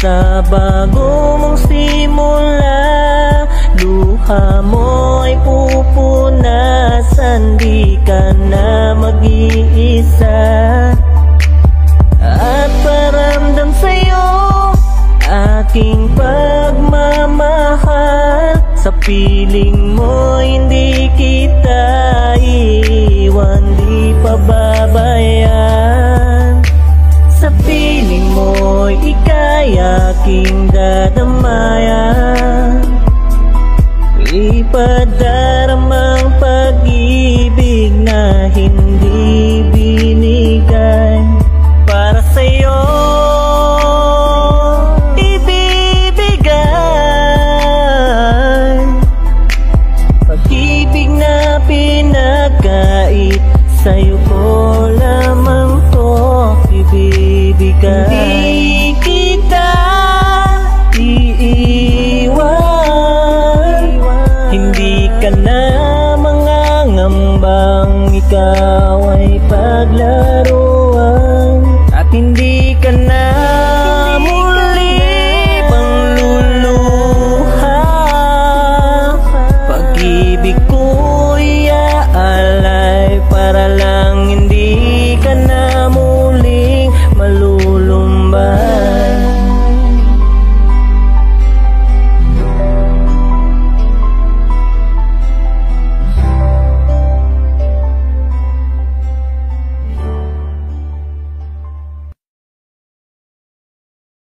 sa bago mong simula. Luha mo'y pupunasan, di ka na mag-iisa. At paramdam sa'yo aking pagmamahal. Sa piling mo hindi kita iiwan, di pababayaan. Sa piling mo ika'y aking dadamayan. Ipadaramang pag-ibig na hindi binigay para sa'yo. Ibibigay pag-ibig na pinagkait, sa'yo ko lamang to ibibigay. Hindi kita iiwan, hindi ka na mangangambang ikaw ay paglaruan. At hindi